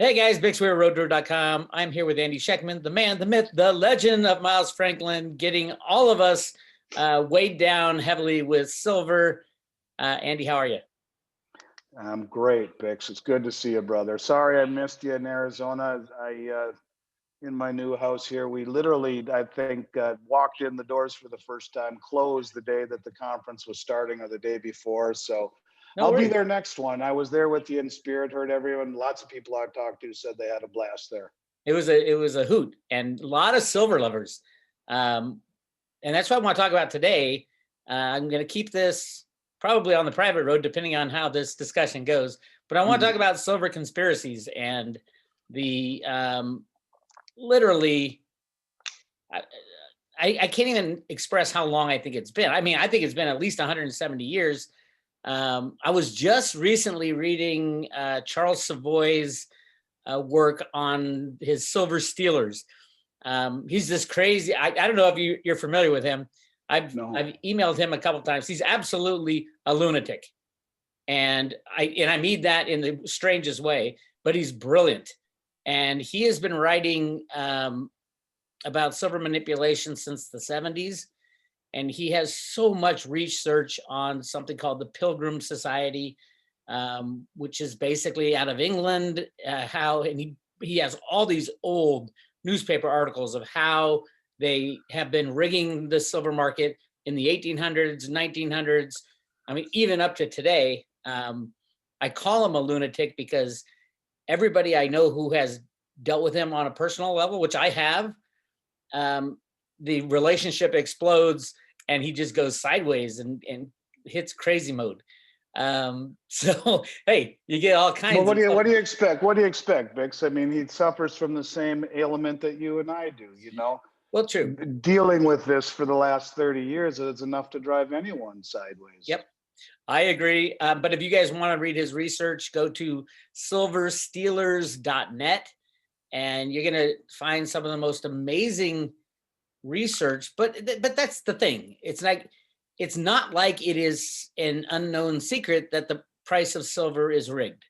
Hey guys, Bix Weir, roadtour.com. I'm here with Andy Schectman, the man, the myth, the legend of Miles Franklin, getting all of us weighed down heavily with silver. Andy, how are you? I'm great, Bix. It's good to see you, brother. Sorry I missed you in Arizona. In my new house here, we literally, I think, walked in the doors for the first time, closed the day that the conference was starting or the day before. So No I'll be worries. there next one. I was there with you in spirit, heard everyone. Lots of people I've talked to said they had a blast there. It was a hoot and a lot of silver lovers. And that's what I want to talk about today. I'm going to keep this probably on the private road, depending on how this discussion goes. But I want to talk about silver conspiracies and the literally, I can't even express how long I think it's been. I mean, I think it's been at least 170 years. I was just recently reading Charles Savoy's work on his silver stealers. He's this crazy. I don't know if you're familiar with him. I've emailed him a couple of times. He's absolutely a lunatic, and I mean that in the strangest way. But he's brilliant, and he has been writing about silver manipulation since the 70s. And he has so much research on something called the Pilgrim Society, which is basically out of England. And he has all these old newspaper articles of how they have been rigging the silver market in the 1800s, 1900s. I mean, even up to today. I call him a lunatic because everybody I know who has dealt with him on a personal level, which I have, the relationship explodes and he just goes sideways and hits crazy mode. So, hey, you get all kinds of what do you expect? What do you expect, Bix? I mean, he suffers from the same ailment that you and I do, you know? Well, true. Dealing with this for the last 30 years is enough to drive anyone sideways. Yep. I agree. But if you guys want to read his research, go to silverstealers.net and you're going to find some of the most amazing research. But that's the thing. It's not like it is an unknown secret that the price of silver is rigged.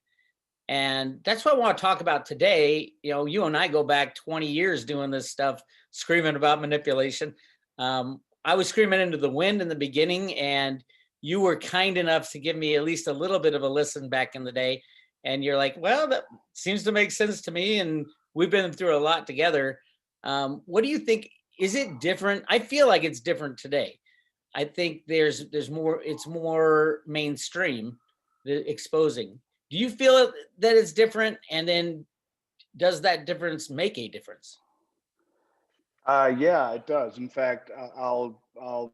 And that's what I want to talk about today. You know, you and I go back 20 years doing this stuff, screaming about manipulation. I was screaming into the wind in the beginning, and you were kind enough to give me at least a little bit of a listen back in the day. And you're like, well, that seems to make sense to me. And we've been through a lot together. What do you think? Is it different? I feel like it's different today. I think there's more, it's more mainstream, the exposing. Do you feel that it's different? And then does that difference make a difference? Yeah, it does. In fact, I'll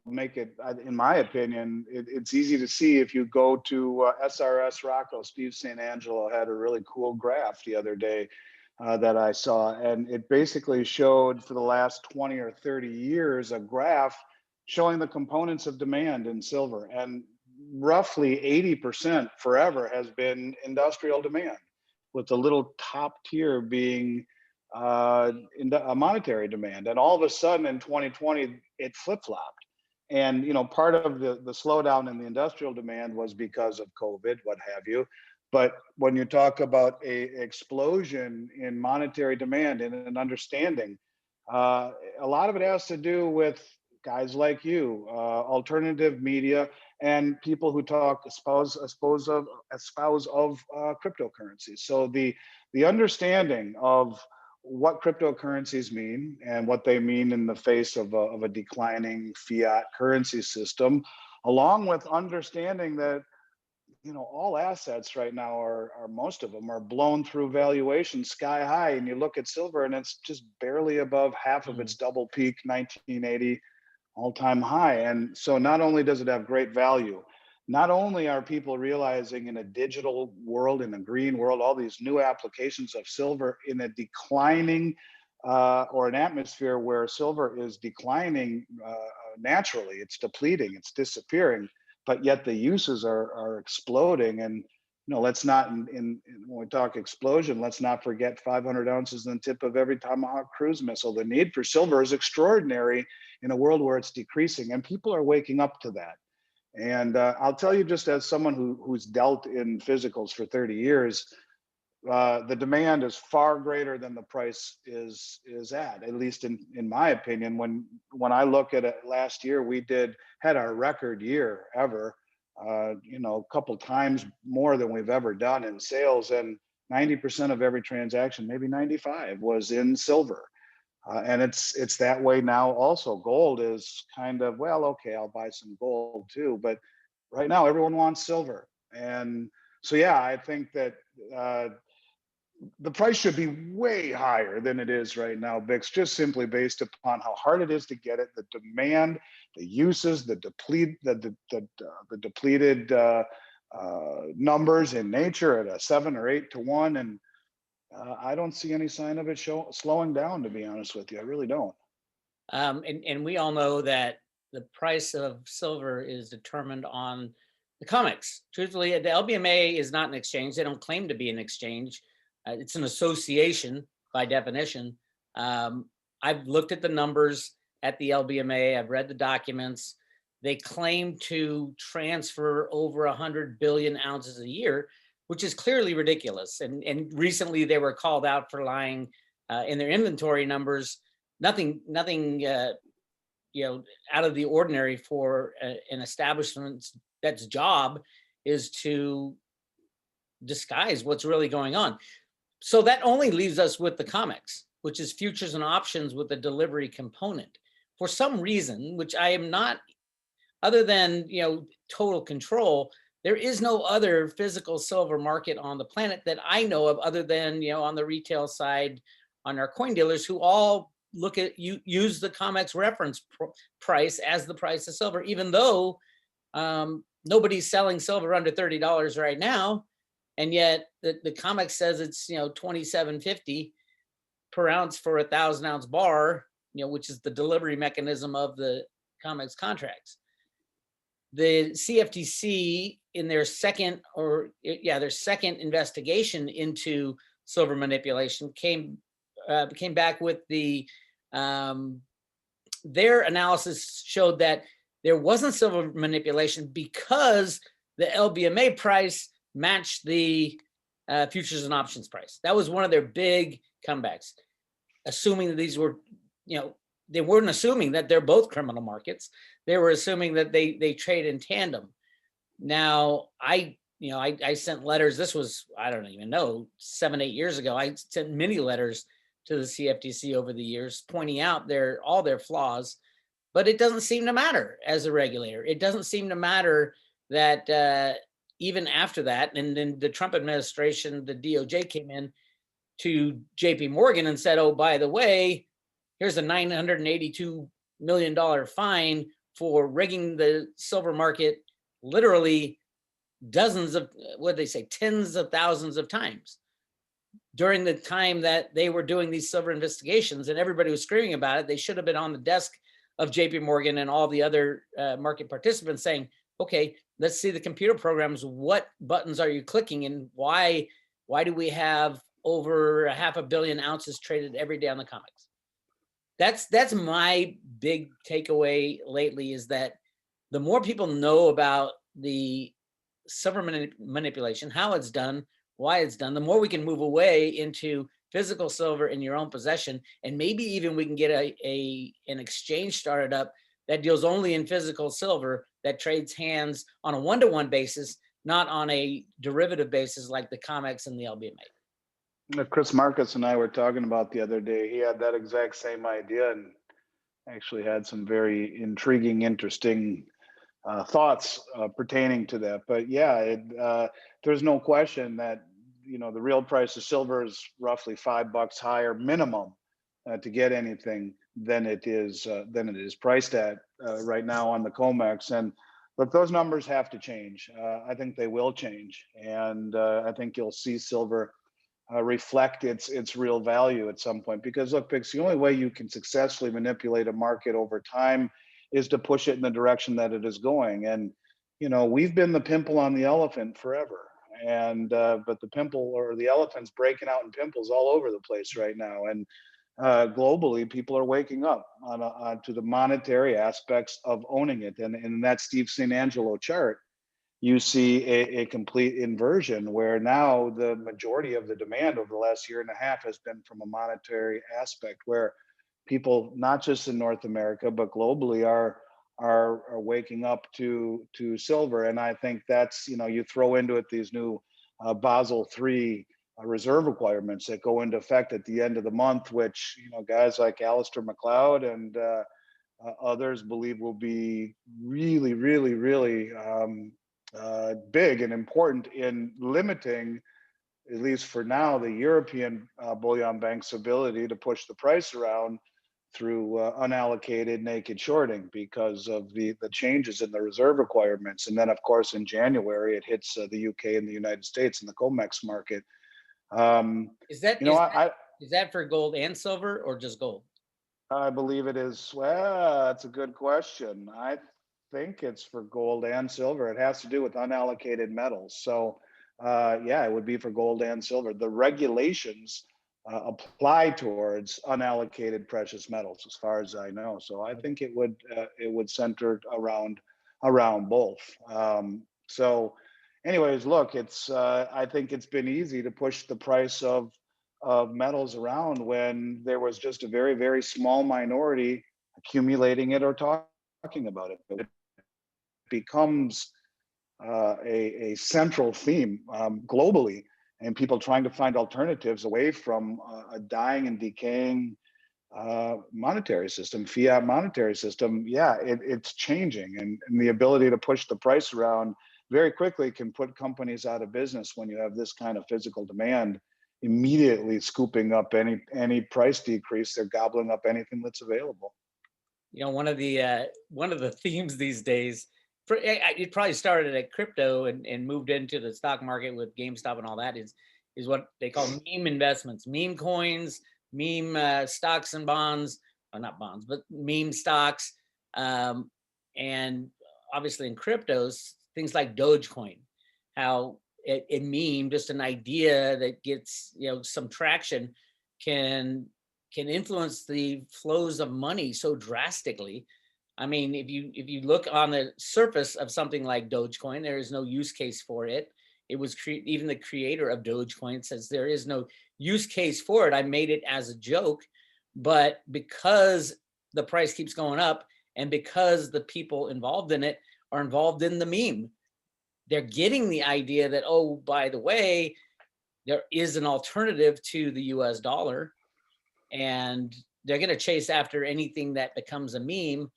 make it, in my opinion, it's easy to see if you go to SRS Rocco. Steve St. Angelo had a really cool graph the other day that I saw. And it basically showed for the last 20 or 30 years, a graph showing the components of demand in silver. And roughly 80% forever has been industrial demand, with the little top tier being in a monetary demand. And all of a sudden in 2020, it flip-flopped. And you know, part of the slowdown in the industrial demand was because of COVID, what have you. But when you talk about a explosion in monetary demand and an understanding, a lot of it has to do with guys like you, alternative media, and people who espouse of cryptocurrencies. So the understanding of what cryptocurrencies mean and what they mean in the face of a declining fiat currency system, along with understanding that, you know, all assets right now are most of them are blown through valuation sky high. And you look at silver and it's just barely above half of its double peak 1980 all-time high. And so not only does it have great value, not only are people realizing in a digital world, in a green world, all these new applications of silver in a declining or an atmosphere where silver is declining naturally, it's depleting, it's disappearing, but yet the uses are exploding. And you know, let's not, when we talk explosion, let's not forget 500 ounces in the tip of every Tomahawk cruise missile. The need for silver is extraordinary in a world where it's decreasing, and people are waking up to that. And I'll tell you, just as someone who's dealt in physicals for 30 years, the demand is far greater than the price is at least in my opinion. When I look at it, last year we had our record year ever, a couple times more than we've ever done in sales, and 90% of every transaction, maybe 95, was in silver. And it's that way now also. Gold is kind of, well, okay, I'll buy some gold too, but right now everyone wants silver. And so yeah, I think that the price should be way higher than it is right now, Bix, just simply based upon how hard it is to get it, the demand, the uses, the depleted numbers in nature at a 7 or 8 to 1. And I don't see any sign of it slowing down, to be honest with you. I really don't. And we all know that the price of silver is determined on the COMEX. Truthfully, the LBMA is not an exchange. They don't claim to be an exchange. It's an association by definition. I've looked at the numbers at the LBMA. I've read the documents. They claim to transfer over 100 billion ounces a year, which is clearly ridiculous. And recently they were called out for lying in their inventory numbers. Nothing out of the ordinary for an establishment that's job is to disguise what's really going on. So that only leaves us with the COMEX, which is futures and options with a delivery component. For some reason, which I am not, other than total control, there is no other physical silver market on the planet that I know of, other than on the retail side, on our coin dealers, who all look at use the COMEX reference price as the price of silver, even though nobody's selling silver under $30 right now. And yet the COMEX says it's $27.50 per ounce for a 1,000-ounce bar, which is the delivery mechanism of the COMEX contracts. The CFTC, in their second investigation into silver manipulation, came back with their analysis showed that there wasn't silver manipulation because the LBMA price matched the futures and options price. That was one of their big comebacks, assuming that these were, they weren't assuming that they're both criminal markets. They were assuming that they trade in tandem. Now, I sent letters. This was, I don't even know, 7, 8 years ago. I sent many letters to the CFTC over the years, pointing out all their flaws, but it doesn't seem to matter as a regulator. It doesn't seem to matter that even after that, and then the Trump administration, the DOJ came in to JP Morgan and said, oh, by the way, here's a $982 million fine for rigging the silver market literally tens of thousands of times during the time that they were doing these silver investigations, and everybody was screaming about it. They should have been on the desk of JP Morgan and all the other market participants saying, okay, let's see the computer programs. What buttons are you clicking, and why do we have over 500 million ounces traded every day on the COMEX? That's my big takeaway lately, is that the more people know about the silver manipulation, how it's done, why it's done, the more we can move away into physical silver in your own possession. And maybe even we can get an exchange started up that deals only in physical silver, that trades hands on a one-to-one basis, not on a derivative basis like the COMEX and the LBMA. Chris Marcus and I were talking about the other day. He had that exact same idea and actually had some very intriguing, interesting thoughts pertaining to that. But yeah, there's no question that the real price of silver is roughly $5 higher minimum to get anything than it is priced at right now on the COMEX. And look, those numbers have to change. I think they will change, and I think you'll see silver reflect its real value at some point. Because look, Bix, the only way you can successfully manipulate a market over time is to push it in the direction that it is going. And we've been the pimple on the elephant forever, and but the pimple, or the elephant's breaking out in pimples all over the place right now. And globally, people are waking up to the monetary aspects of owning it. And in that Steve St. Angelo chart, you see a complete inversion where now the majority of the demand over the last year and a half has been from a monetary aspect, where people, not just in North America but globally, are waking up to silver. And I think that's, you throw into it these new Basel III reserve requirements that go into effect at the end of the month, which guys like Alistair McLeod and others believe will be really, really, really big and important in limiting, at least for now, the European bullion banks' ability to push the price around through unallocated naked shorting because of the changes in the reserve requirements. And then, of course, in January, it hits the UK and the United States in the Comex market. Is that You know, is that for gold and silver or just gold? I believe it is. Well, that's a good question. I think it's for gold and silver. It has to do with unallocated metals. So, yeah, it would be for gold and silver. The regulations apply towards unallocated precious metals, as far as I know. So, I think it would center around both. So, anyways, look, it's I think it's been easy to push the price of metals around when there was just a very, very small minority accumulating it or talking about it. It becomes a central theme globally, and people trying to find alternatives away from a dying and decaying monetary system, fiat monetary system. Yeah, it's changing, and the ability to push the price around very quickly can put companies out of business when you have this kind of physical demand immediately scooping up any price decrease. They're gobbling up anything that's available. One of the themes these days, it probably started at crypto and moved into the stock market with GameStop and all that, is what they call meme investments, meme coins, meme stocks and bonds, or not bonds, but meme stocks. And obviously in cryptos, things like Dogecoin, how a meme, just an idea that gets some traction, can influence the flows of money so drastically. I mean, if you look on the surface of something like Dogecoin, there is no use case for it. It was even the creator of Dogecoin says there is no use case for it. I made it as a joke, but because the price keeps going up and because the people involved in it are involved in the meme, they're getting the idea that, oh, by the way, there is an alternative to the US dollar, and they're going to chase after anything that becomes a meme.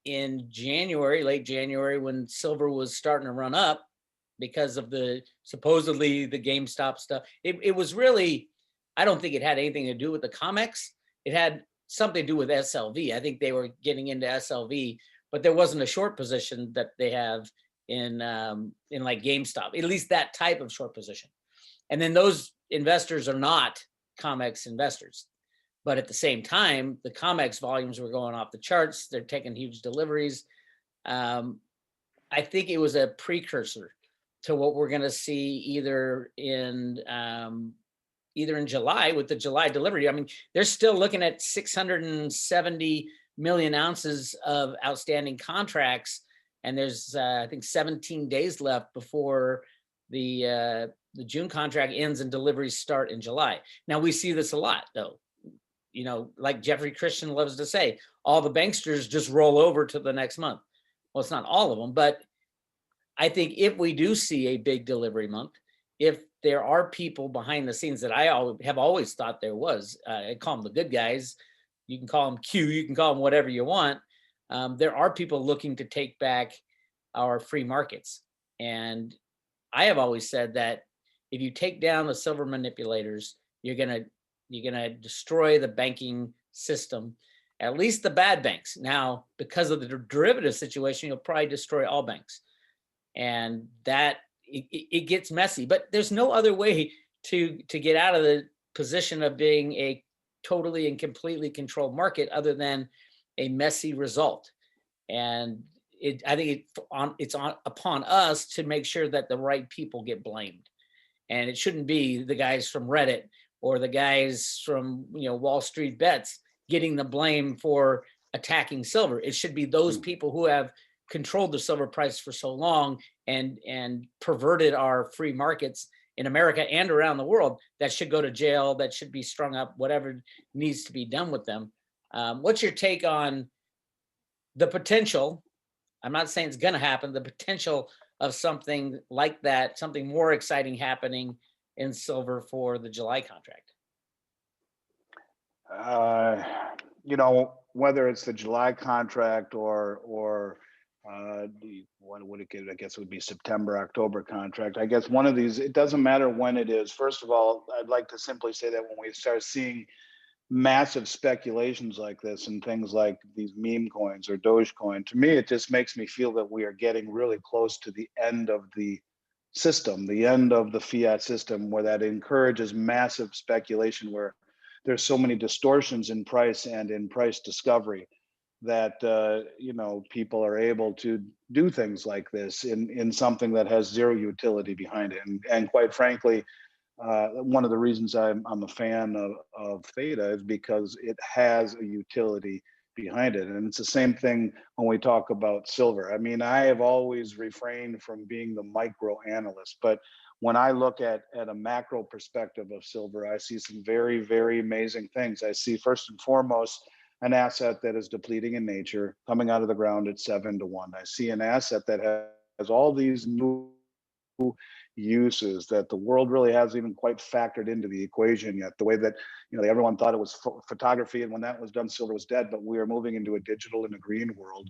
In January, late January, when silver was starting to run up because of supposedly the GameStop stuff, it was really, I don't think it had anything to do with the Comex. It had something to do with SLV. I think they were getting into SLV, but there wasn't a short position that they have in like GameStop, at least that type of short position. And then those investors are not Comex investors. But at the same time, the Comex volumes were going off the charts. They're taking huge deliveries. I think it was a precursor to what we're going to see either in July with the July delivery. I mean, they're still looking at 670 million ounces of outstanding contracts, and there's I think 17 days left before the June contract ends and deliveries start in July. Now we see this a lot, though. Like Jeffrey Christian loves to say, all the banksters just roll over to the next month. Well, it's not all of them, but I think if we do see a big delivery month, if there are people behind the scenes that I have always thought there was, I call them the good guys. You can call them Q, you can call them whatever you want. There are people looking to take back our free markets. And I have always said that if you take down the silver manipulators, you're gonna destroy the banking system, at least the bad banks. Now, because of the derivative situation, you'll probably destroy all banks. And that it gets messy, but there's no other way to get out of the position of being a totally and completely controlled market other than a messy result. And I think it's upon us to make sure that the right people get blamed. And it shouldn't be the guys from Reddit or the guys from Wall Street Bets getting the blame for attacking silver. It should be those people who have controlled the silver price for so long and perverted our free markets in America and around the world, that should go to jail, that should be strung up, whatever needs to be done with them. What's your take on the potential? I'm not saying it's going to happen, the potential of something like that, something more exciting happening in silver for the July contract? Uh, you know, whether it's the July contract or what would it get? I guess it would be September, October contract. I guess one of these, it doesn't matter when it is. First of all, I'd like to simply say that when we start seeing massive speculations like this and things like these meme coins or Dogecoin, to me, it just makes me feel that we are getting really close to the end of the system, the end of the fiat system, where that encourages massive speculation, where there's so many distortions in price and in price discovery that people are able to do things like this in something that has zero utility behind it. And quite frankly, one of the reasons I'm a fan of Theta is because it has a utility behind it. And it's the same thing when we talk about silver. I mean, I have always refrained from being the micro analyst, but when I look at a macro perspective of silver, I see some very, very amazing things. I see first and foremost an asset that is depleting in nature, coming out of the ground at 7-1. I see an asset that has all these new uses that the world really hasn't even quite factored into the equation yet. The way that everyone thought it was photography, and when that was done, silver was dead. But we are moving into a digital and a green world,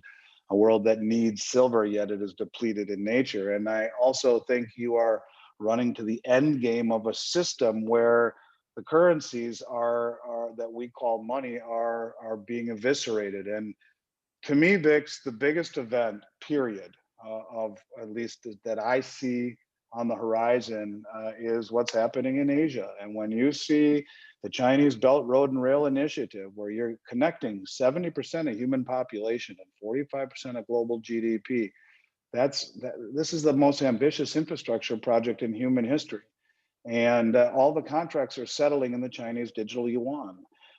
a world that needs silver, yet it is depleted in nature. And I also think you are running to the end game of a system where the currencies are that we call money are being eviscerated. And to me, Bix, the biggest event, period, of at least that I see on the horizon is what's happening in Asia. And when you see the Chinese Belt Road and Rail Initiative, where you're connecting 70% of human population and 45% of global GDP, this is the most ambitious infrastructure project in human history. And all the contracts are settling in the Chinese digital yuan.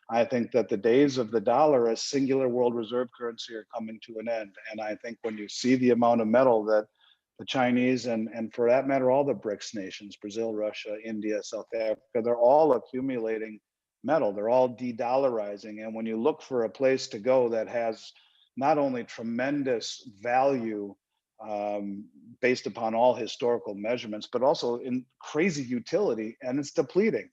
I think that the days of the dollar as singular world reserve currency are coming to an end. And I think when you see the amount of metal that the Chinese and for that matter, all the BRICS nations, Brazil, Russia, India, South Africa, they're all accumulating metal. They're all de-dollarizing. And when you look for a place to go that has not only tremendous value based upon all historical measurements, but also in crazy utility, and it's depleting.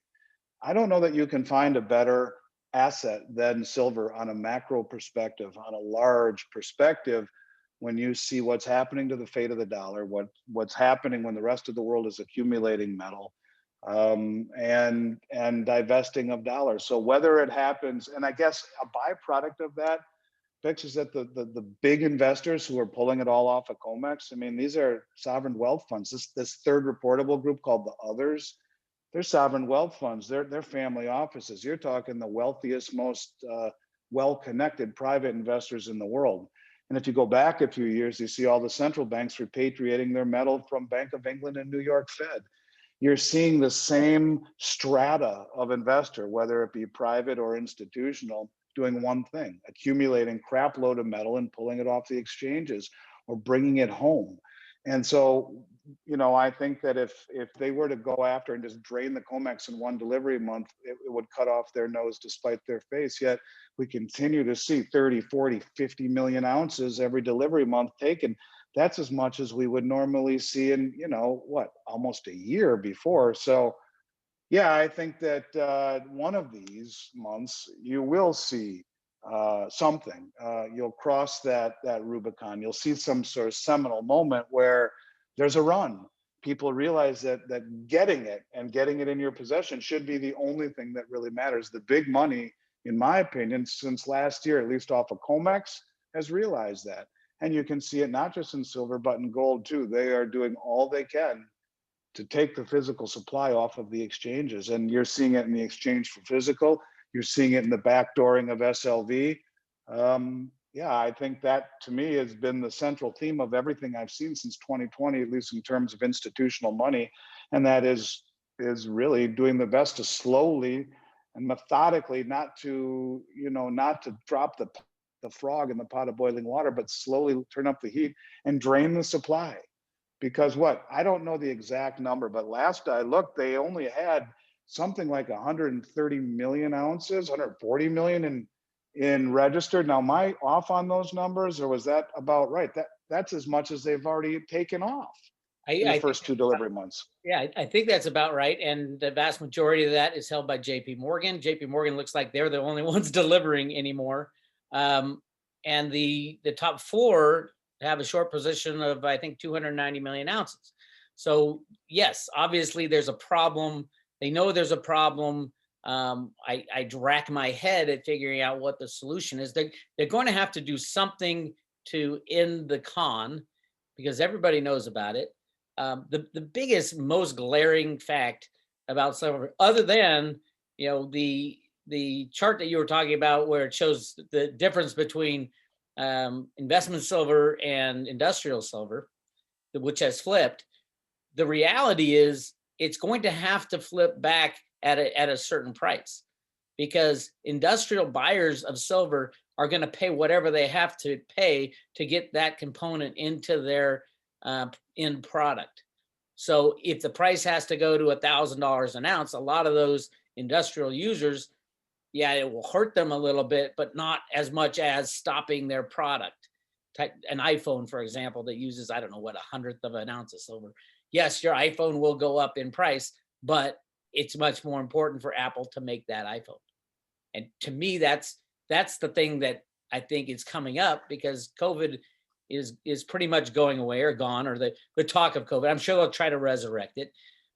I don't know that you can find a better asset than silver on a macro perspective, on a large perspective, when you see what's happening to the fate of the dollar, what's happening when the rest of the world is accumulating metal, and divesting of dollars. So whether it happens, and I guess a byproduct of that, Bix, is that the big investors who are pulling it all off of Comex, I mean, these are sovereign wealth funds. This third reportable group called the Others, they're sovereign wealth funds. They're family offices. You're talking the wealthiest, most well-connected private investors in the world. And if you go back a few years, you see all the central banks repatriating their metal from Bank of England and New York Fed. You're seeing the same strata of investor, whether it be private or institutional, doing one thing: accumulating crap load of metal and pulling it off the exchanges or bringing it home. And so, I think that if they were to go after and just drain the Comex in one delivery month, it would cut off their nose to spite their face. Yet we continue to see 30, 40, 50 million ounces every delivery month taken. That's as much as we would normally see in, almost a year before. So yeah, I think that one of these months you will see something. You'll cross that Rubicon. You'll see some sort of seminal moment where there's a run. People realize that getting it and getting it in your possession should be the only thing that really matters. The big money, in my opinion, since last year, at least off of Comex, has realized that. And you can see it not just in silver, but in gold too. They are doing all they can to take the physical supply off of the exchanges. And you're seeing it in the exchange for physical. You're seeing it in the backdooring of SLV. Yeah, I think that to me has been the central theme of everything I've seen since 2020, at least in terms of institutional money. And that is really doing the best to slowly and methodically, not to drop the the frog in the pot of boiling water, but slowly turn up the heat and drain the supply. Because what, I don't know the exact number, but last I looked, they only had something like 130 million ounces, 140 million in registered. Now, am I off on those numbers, or was that about right? That's as much as they've already taken off in the I think first two delivery months. Yeah, I think that's about right. And the vast majority of that is held by JP Morgan. JP Morgan looks like they're the only ones delivering anymore. And the top four have a short position of, I think, 290 million ounces. So yes, obviously there's a problem. They know there's a problem. I rack my head at figuring out what the solution is. They're going to have to do something to end the con, because everybody knows about it. The biggest, most glaring fact about silver, other than the chart that you were talking about, where it shows the difference between investment silver and industrial silver, which has flipped. The reality is it's going to have to flip back at a certain price, because industrial buyers of silver are going to pay whatever they have to pay to get that component into their end product. So if the price has to go to $1,000 an ounce, a lot of those industrial users, yeah, it will hurt them a little bit, but not as much as stopping their product. An iPhone, for example, that uses, I don't know what, 1/100th of an ounce of silver. Yes, your iPhone will go up in price, but it's much more important for Apple to make that iPhone. And to me, that's the thing that I think is coming up, because COVID is pretty much going away or gone, or the talk of COVID. I'm sure they'll try to resurrect it,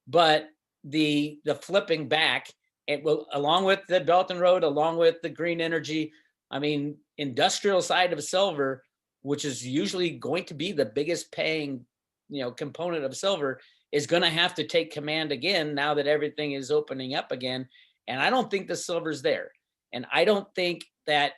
but the flipping back, it will, along with the Belt and Road, along with the green energy. I mean, industrial side of silver, which is usually going to be the biggest paying, component of silver, is going to have to take command again now that everything is opening up again. And I don't think the silver's there. And I don't think that,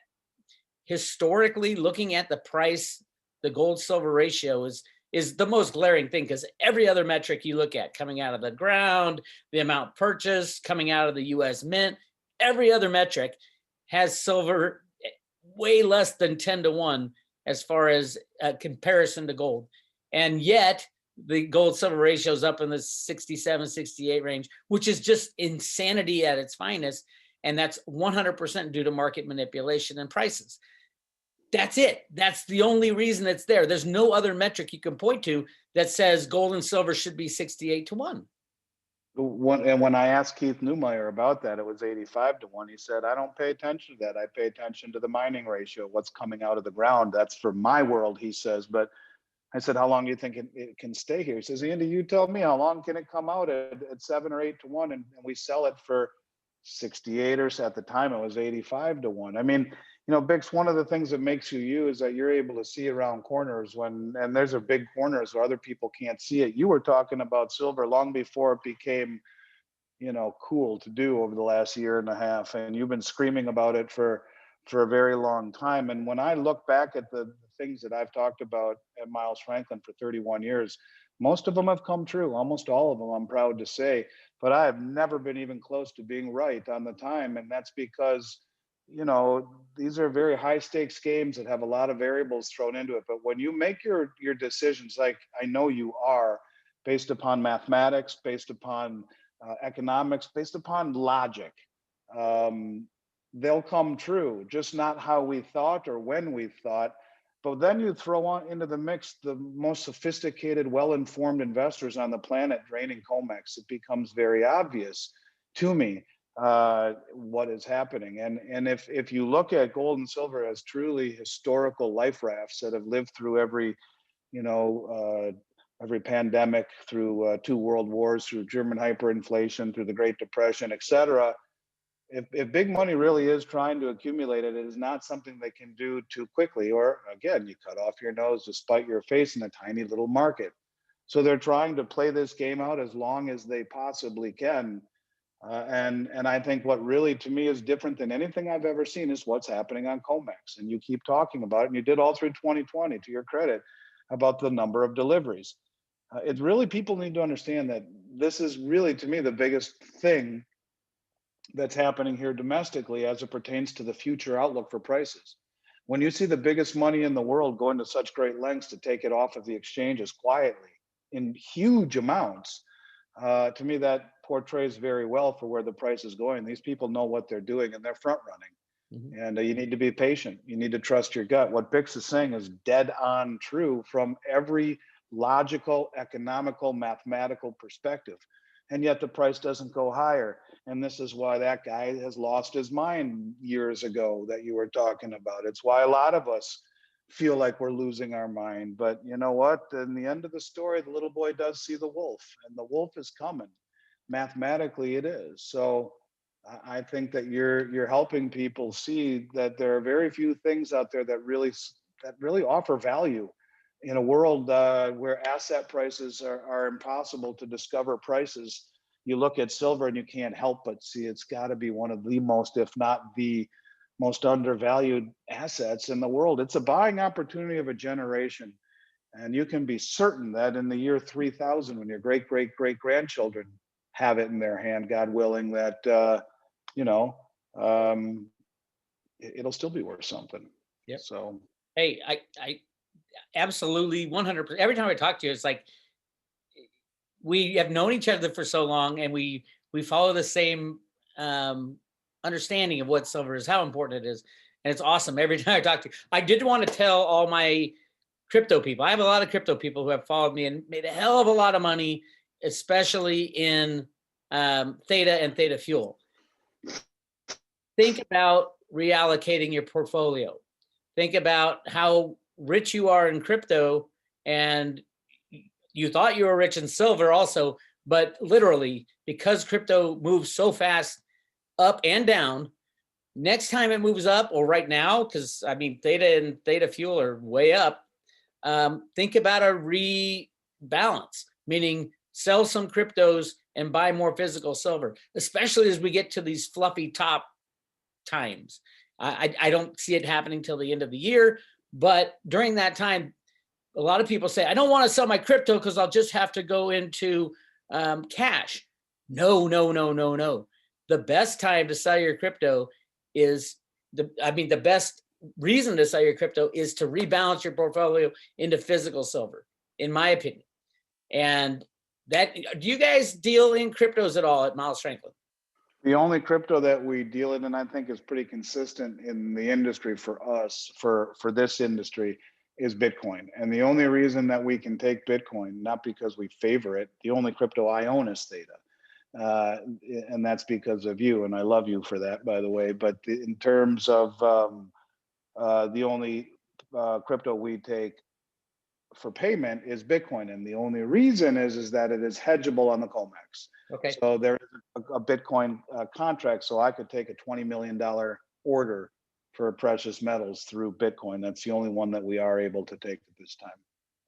historically, looking at the price, the gold silver ratio is the most glaring thing, because every other metric you look at, coming out of the ground, the amount purchased, coming out of the US Mint, every other metric has silver way less than 10-1 as far as a comparison to gold. And yet the gold silver ratio is up in the 67, 68 range, which is just insanity at its finest. And that's 100% due to market manipulation and prices. That's it. That's the only reason it's there. There's no other metric you can point to that says gold and silver should be 68-1. And when I asked Keith Newmeyer about that, it was 85-1. He said, I don't pay attention to that. I pay attention to the mining ratio, what's coming out of the ground. That's for my world, he says. But I said, how long do you think it can stay here? He says, Andy, you tell me, how long can it come out at 7 or 8-1? And we sell it for 68, or at the time it was 85-1. I mean, Bix, one of the things that makes you is that you're able to see around corners and there's a big corners where other people can't see it. You were talking about silver long before it became, cool to do over the last year and a half. And you've been screaming about it for a very long time. And when I look back at the things that I've talked about at Miles Franklin for 31 years, most of them have come true. Almost all of them, I'm proud to say. But I have never been even close to being right on the time. And that's because these are very high stakes games that have a lot of variables thrown into it. But when you make your decisions, like I know you are, based upon mathematics, based upon economics, based upon logic, they'll come true, just not how we thought or when we thought. But then you throw on into the mix the most sophisticated, well-informed investors on the planet draining Comex. It becomes very obvious to me what is happening. And if you look at gold and silver as truly historical life rafts that have lived through every pandemic, through 2 world wars, through German hyperinflation, through the Great Depression, etc. If big money really is trying to accumulate it, it is not something they can do too quickly. Or again, you cut off your nose to spite your face in a tiny little market. So they're trying to play this game out as long as they possibly can. And I think what really, to me, is different than anything I've ever seen is what's happening on Comex. And you keep talking about it, and you did all through 2020, to your credit, about the number of deliveries. It's really, people need to understand that this is really, to me, the biggest thing that's happening here domestically as it pertains to the future outlook for prices. When you see the biggest money in the world going to such great lengths to take it off of the exchanges quietly in huge amounts, to me that portrays very well for where the price is going. These people know what they're doing and they're front running. Mhm. And you need to be patient. You need to trust your gut. What Bix is saying is dead on true from every logical, economical, mathematical perspective. And yet the price doesn't go higher. And this is why that guy has lost his mind years ago that you were talking about. It's why a lot of us feel like we're losing our mind. But you know what? In the end of the story, the little boy does see the wolf, and the wolf is coming. Mathematically, it is. So I think that you're helping people see that there are very few things out there that really offer value in a world where asset prices are impossible to discover prices. You look at silver and you can't help but see it's got to be one of the most, if not the most undervalued assets in the world. It's a buying opportunity of a generation. And you can be certain that in the year 3000, when your great great great grandchildren have it in their hand, God willing, that you know, um, it'll still be worth something. Yep. So Hey, I absolutely 100%. Every time I talk to you, it's like we have known each other for so long, and we follow the same understanding of what silver is, how important it is, and it's awesome. Every time I talk to you, I did want to tell all my crypto people. I have a lot of crypto people who have followed me and made a hell of a lot of money, especially in Theta and Theta Fuel. Think about reallocating your portfolio. Think about how rich you are in crypto, and you thought you were rich in silver also, but literally because crypto moves so fast up and down, next time it moves up, or right now, because I mean, Theta and Theta Fuel are way up, think about a rebalance, meaning sell some cryptos and buy more physical silver, especially as we get to these fluffy top times. I don't see it happening till the end of the year, but during that time, a lot of people say, I don't want to sell my crypto because I'll just have to go into cash. No, no, no, no, no. The best time to sell your crypto is the best reason to sell your crypto is to rebalance your portfolio into physical silver, in my opinion. And that, do you guys deal in cryptos at all at Miles Franklin? the only crypto that we deal in, and I think is pretty consistent in the industry for us, for this industry, is Bitcoin. And the only reason that we can take Bitcoin, not because we favor it, the only crypto I own is Theta. And that's because of you, and I love you for that, by the way. But in terms of the only crypto we take for payment is Bitcoin, and the only reason is that it is hedgeable on the Comex. Okay. So there is a Bitcoin contract, so I could take a $20 million order for precious metals through Bitcoin. That's the only one that we are able to take at this time.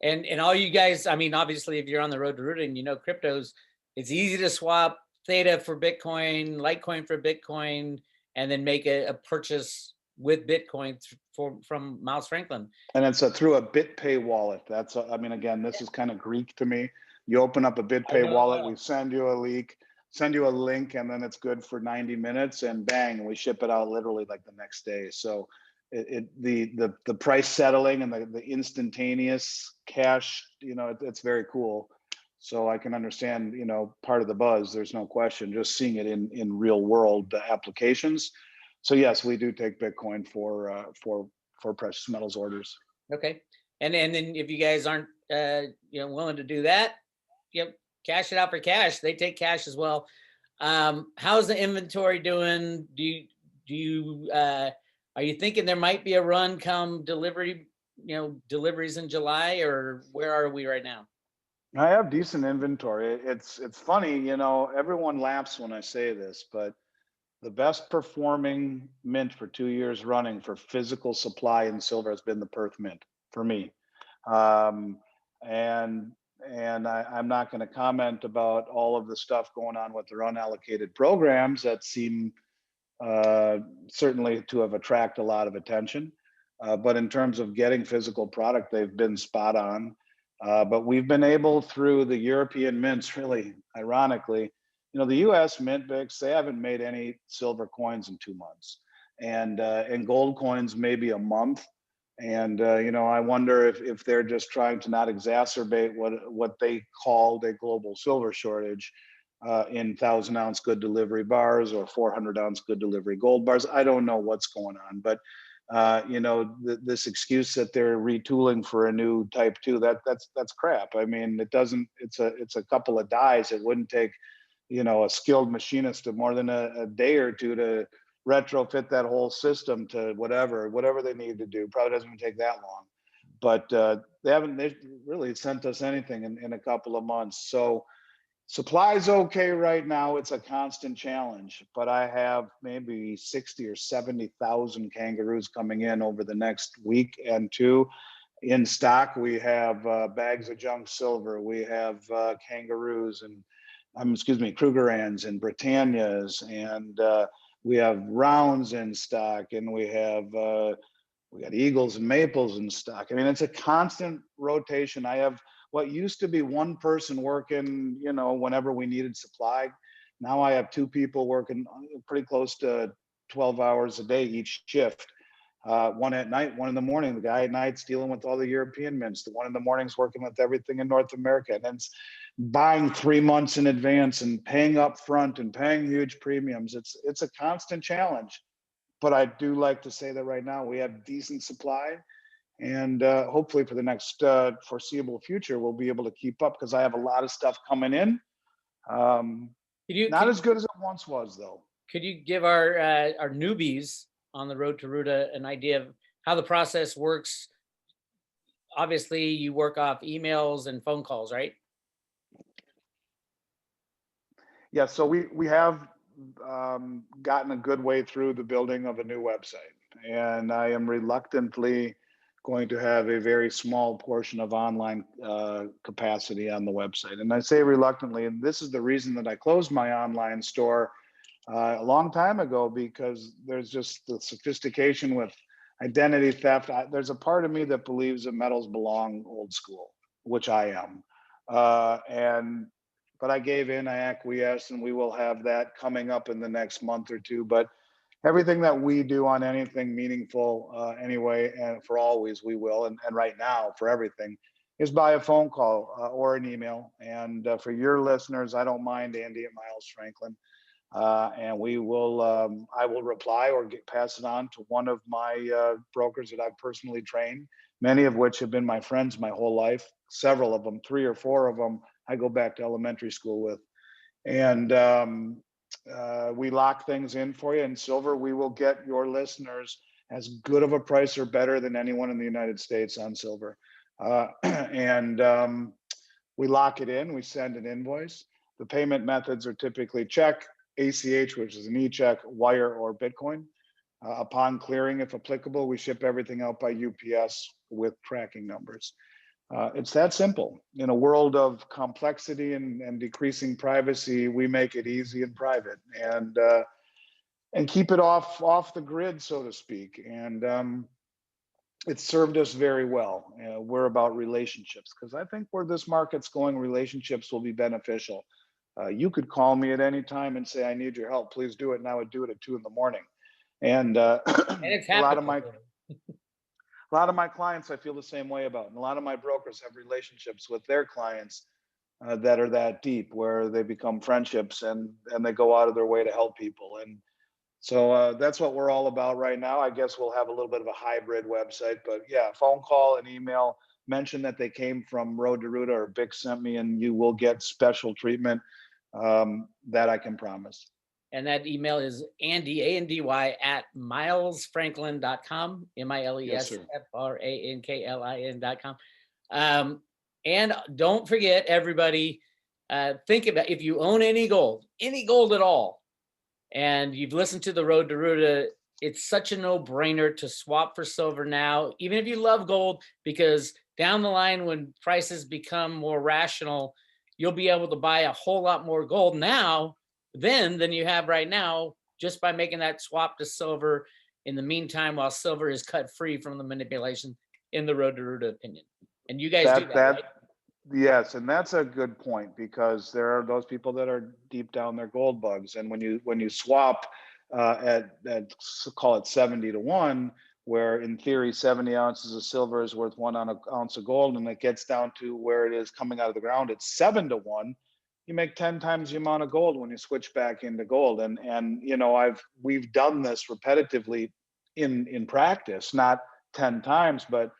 And all you guys, I mean, obviously, if you're on the road to rooting, you know, cryptos, it's easy to swap Theta for Bitcoin, Litecoin for Bitcoin, and then make a purchase with Bitcoin from Miles Franklin. And it's through a BitPay wallet. That's, I mean, again, this is kind of Greek to me. You open up a BitPay wallet, we send you a link, and then it's good for 90 minutes, and bang, we ship it out literally like the next day. So the price settling and the instantaneous cash, you know, it's very cool. So I can understand, you know, part of the buzz. There's no question. Just seeing it in real world applications. So yes, we do take Bitcoin for precious metals orders. Okay, and then if you guys aren't willing to do that, cash it out for cash. They take cash as well. How's the inventory doing? Are you thinking there might be a run come deliveries in July, or where are we right now? I have decent inventory. It's funny, you know, everyone laughs when I say this, but the best performing mint for 2 years running for physical supply in silver has been the Perth Mint for me. And I'm not going to comment about all of the stuff going on with their unallocated programs that seem certainly to have attracted a lot of attention. But in terms of getting physical product, they've been spot on. But we've been able through the European mints, really ironically, you know, the US mint, Bix, they haven't made any silver coins in 2 months. and gold coins maybe a month. And I wonder if they're just trying to not exacerbate what they called a global silver shortage in 1,000-ounce good delivery bars or 400-ounce good delivery gold bars. I don't know what's going on, but this excuse that they're retooling for a new type 2, that's crap. I mean, it doesn't. It's a couple of dies. It wouldn't take a skilled machinist to more than a day or two to retrofit that whole system to whatever they need to do. Probably doesn't even take that long. But they really sent us anything in a couple of months. So supply's okay right now. It's a constant challenge, but I have maybe 60 or 70,000 kangaroos coming in over the next week and two. In stock, we have bags of junk silver. We have kangaroos and Krugerrands and Britannias, and we have rounds in stock, and we got eagles and maples in stock. I mean, it's a constant rotation. I have what used to be one person working, whenever we needed supply. Now I have two people working pretty close to 12 hours a day each shift. One at night, one in the morning. The guy at night's dealing with all the European mints. The one in the morning's working with everything in North America. And then it's buying 3 months in advance and paying up front and paying huge premiums. It's a constant challenge. But I do like to say that right now we have decent supply. And hopefully for the next foreseeable future, we'll be able to keep up because I have a lot of stuff coming in. Not as good as it once was, though. Could you give our newbies on the road to Ruta an idea of how the process works? Obviously, you work off emails and phone calls, right? Yeah, so we have gotten a good way through the building of a new website, and I am reluctantly going to have a very small portion of online capacity on the website. And I say reluctantly, and this is the reason that I closed my online store a long time ago, because there's just the sophistication with identity theft. There's a part of me that believes that metals belong old school, which I am. But I gave in, I acquiesced, and we will have that coming up in the next month or two. But everything that we do on anything meaningful anyway, and for always we will, and right now for everything, is by a phone call or an email. And for your listeners, I don't mind Andy at Miles Franklin. And we will, I will reply or pass it on to one of my brokers that I've personally trained, many of which have been my friends my whole life. Several of them, 3 or 4 of them, I go back to elementary school with. And we lock things in for you. In silver, we will get your listeners as good of a price or better than anyone in the United States on silver. We lock it in, we send an invoice. The payment methods are typically check, ACH, which is an e-check, wire, or Bitcoin. Upon clearing, if applicable, we ship everything out by UPS with tracking numbers. It's that simple. In a world of complexity and decreasing privacy, we make it easy and private, and keep it off the grid, so to speak. And it's served us very well. We're about relationships, because I think where this market's going, relationships will be beneficial. You could call me at any time and say, I need your help, please do it. And I would do it at 2 a.m. And it's a lot of my clients I feel the same way about. And a lot of my brokers have relationships with their clients that are that deep, where they become friendships and they go out of their way to help people. And so that's what we're all about right now. I guess we'll have a little bit of a hybrid website, but yeah, phone call and email, mention that they came from Road to Ruta or Bix sent me, and you will get special treatment. That I can promise. And that email is Andy, A-N-D-Y, at milesfranklin.com, milesfranklin.com. And don't forget, everybody, think about, if you own any gold at all, and you've listened to the Road to Ruta, it's such a no-brainer to swap for silver now, even if you love gold, because down the line, when prices become more rational, you'll be able to buy a whole lot more gold now than you have right now, just by making that swap to silver in the meantime, while silver is cut free from the manipulation, in the Road to Ruta opinion. And you guys do that, right? Yes, and that's a good point, because there are those people that are deep down their gold bugs, and when you swap, call it 70 to 1, where in theory 70 ounces of silver is worth 1 ounce of gold, and it gets down to where it is coming out of the ground, it's 7 to 1. You make 10 times the amount of gold when you switch back into gold. And you know, we've done this repetitively in practice, not 10 times, but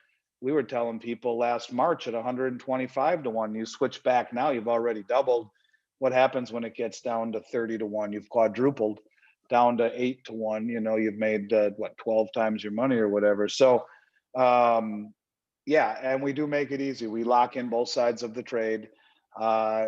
we were telling people last March at 125 to 1, you switch back now, you've already doubled. What happens when it gets down to 30 to 1? You've quadrupled. Down to 8 to 1, you know, you've made 12 times your money or whatever. So yeah, and we do make it easy. We lock in both sides of the trade.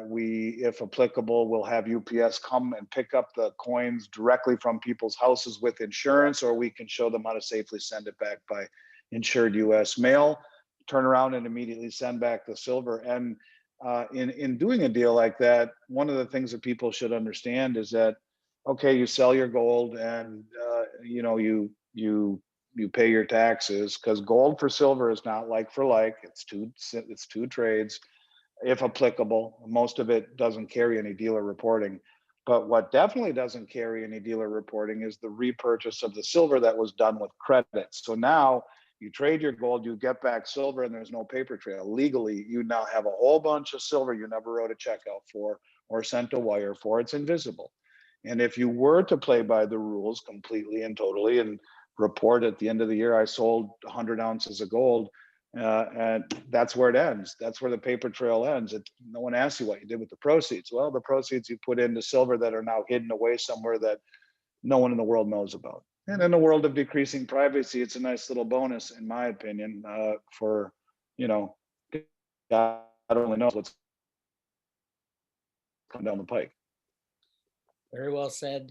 We, if applicable, will have UPS come and pick up the coins directly from people's houses with insurance, or we can show them how to safely send it back by insured US mail, turn around and immediately send back the silver. And in doing a deal like that, one of the things that people should understand is that, okay, you sell your gold and you know, you pay your taxes, because gold for silver is not like for like. It's two trades, if applicable. Most of it doesn't carry any dealer reporting. But what definitely doesn't carry any dealer reporting is the repurchase of the silver that was done with credit. So now you trade your gold, you get back silver, and there's no paper trail. Legally, you now have a whole bunch of silver you never wrote a check out for or sent a wire for. It's invisible. And if you were to play by the rules completely and totally and report at the end of the year, I sold 100 ounces of gold, and that's where it ends. That's where the paper trail ends. No one asks you what you did with the proceeds. Well, the proceeds you put into silver that are now hidden away somewhere that no one in the world knows about. And in the world of decreasing privacy, it's a nice little bonus, in my opinion, for, you know, God only knows what's coming down the pike. Very well said.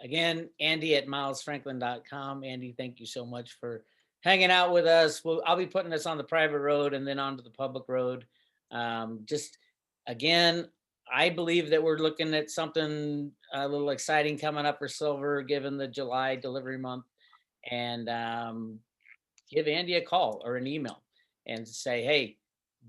Again, Andy at milesfranklin.com. Andy, thank you so much for hanging out with us. I'll be putting this on the private road and then onto the public road. Just again, I believe that we're looking at something a little exciting coming up for silver, given the July delivery month. And give Andy a call or an email and say, hey,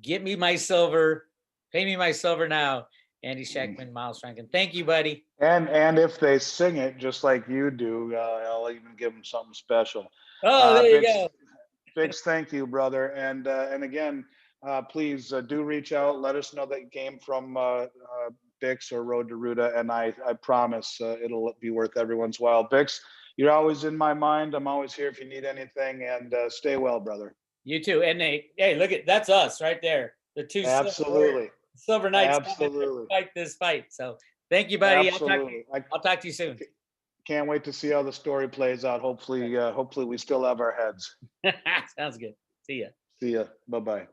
get me my silver, pay me my silver now. Andy Schectman, Miles Franklin. Thank you, buddy. And if they sing it just like you do, I'll even give them something special. Oh, there you go. Bix, thank you, brother. And again, please do reach out. Let us know that you came from Bix or Road to Ruta, and I promise it'll be worth everyone's while. Bix, you're always in my mind. I'm always here if you need anything, and stay well, brother. You too. And hey, look at that's us right there. The two Absolutely. Silver Knights Absolutely. fight this fight. So thank you, buddy. Absolutely. I'll talk to you soon. Can't wait to see how the story plays out. Hopefully we still have our heads. Sounds good. See ya. See ya. Bye-bye.